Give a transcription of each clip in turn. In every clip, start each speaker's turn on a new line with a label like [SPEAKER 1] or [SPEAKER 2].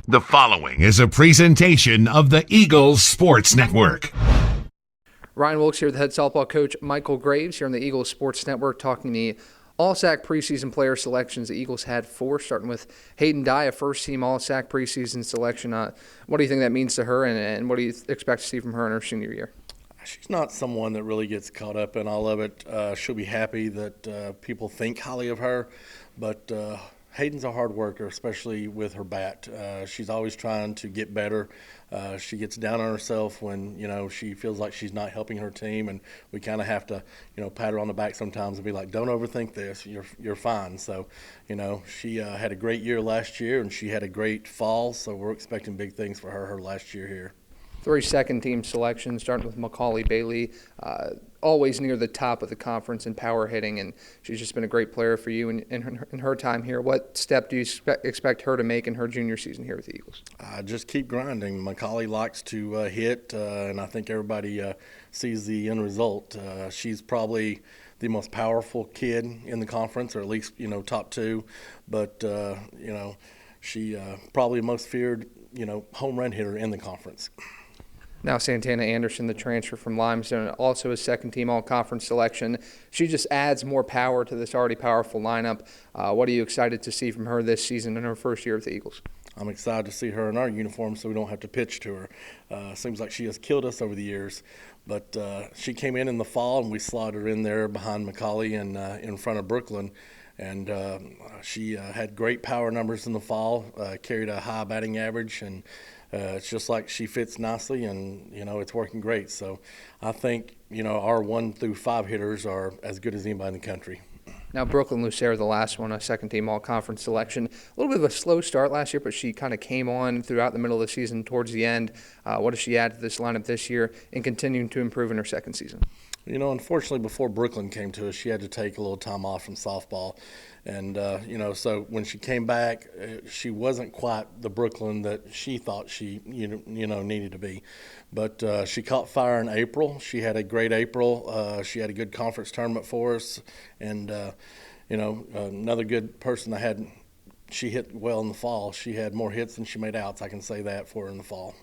[SPEAKER 1] The following is a presentation of the Eagles Sports Network.
[SPEAKER 2] Ryan Wilkes here with head softball coach Michael Graves here on the Eagles Sports Network, talking the All-SAC preseason player selections. The Eagles had four, starting with Hayden Dye, a first-team All-SAC preseason selection. What do you think that means to her, and what do you expect to see from her in her senior year?
[SPEAKER 3] She's not someone that really gets caught up in all of it. She'll be happy that people think highly of her, but Hayden's a hard worker, especially with her bat. She's always trying to get better. She gets down on herself when, she feels like she's not helping her team, and we kind of have to, pat her on the back sometimes and be like, don't overthink this. You're fine. So, she had a great year last year, and she had a great fall, so we're expecting big things for her last year here.
[SPEAKER 2] 3 second-team selections, starting with Macaulay Bailey, always near the top of the conference in power hitting, and she's just been a great player for you in her time here. What step do you expect her to make in her junior season here with the Eagles?
[SPEAKER 3] Just keep grinding. Macaulay likes to hit, and I think everybody sees the end result. She's probably the most powerful kid in the conference, or at least, top two, but, she probably the most feared, home run hitter in the conference.
[SPEAKER 2] Now Santana Anderson, the transfer from Limestone, also a second-team all-conference selection. She just adds more power to this already powerful lineup. What are you excited to see from her this season in her first year with the Eagles?
[SPEAKER 3] I'm excited to see her in our uniform so we don't have to pitch to her. Seems like she has killed us over the years. But she came in the fall, and we slotted her in there behind Macaulay and in front of Brooklyn. And she had great power numbers in the fall, carried a high batting average, and it's just like she fits nicely, and, it's working great. So I think, our 1 through 5 hitters are as good as anybody in the country.
[SPEAKER 2] Now, Brooklyn Lucero, the last one, a second-team all-conference selection. A little bit of a slow start last year, but she kind of came on throughout the middle of the season towards the end. What does she add to this lineup this year and continuing to improve in her second season?
[SPEAKER 3] Unfortunately, before Brooklyn came to us, she had to take a little time off from softball. And, so when she came back, she wasn't quite the Brooklyn that she thought she, needed to be. But she caught fire in April. She had a great April. She had a good conference tournament for us. And, another good person I had, she hit well in the fall. She had more hits than she made outs. I can say that for her in the fall.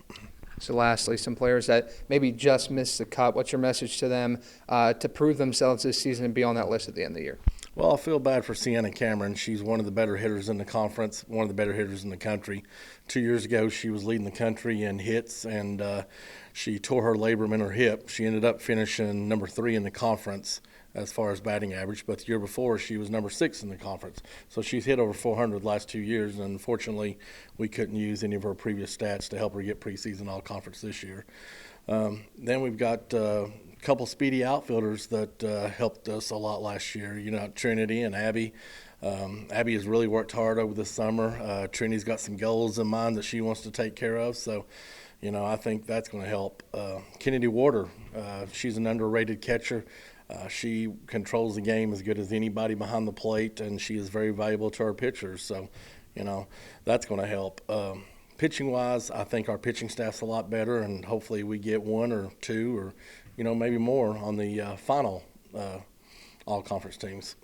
[SPEAKER 2] So lastly, some players that maybe just missed the cut. What's your message to them to prove themselves this season and be on that list at the end of the year?
[SPEAKER 3] Well, I feel bad for Sienna Cameron. She's one of the better hitters in the conference, one of the better hitters in the country. 2 years ago, she was leading the country in hits, and she tore her labrum in her hip. She ended up finishing number 3 in the conference as far as batting average, but the year before she was number 6 in the conference. So she's hit over 400 the last 2 years, and unfortunately we couldn't use any of her previous stats to help her get preseason all-conference this year. Then we've got a couple speedy outfielders that helped us a lot last year, Trinity and Abby. Abby has really worked hard over the summer. Trinity's got some goals in mind that she wants to take care of, so I think that's going to help. Kennedy Warder, she's an underrated catcher. She controls the game as good as anybody behind the plate, and she is very valuable to our pitchers. So, that's going to help. Pitching-wise, I think our pitching staff's a lot better, and hopefully we get 1 or 2 or, maybe more on the final all-conference teams.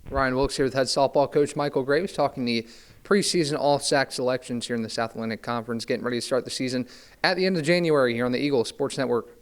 [SPEAKER 2] Ryan Wilkes here with head softball coach Michael Graves, talking the preseason All-SAC selections here in the South Atlantic Conference, getting ready to start the season at the end of January here on the Eagles Sports Network.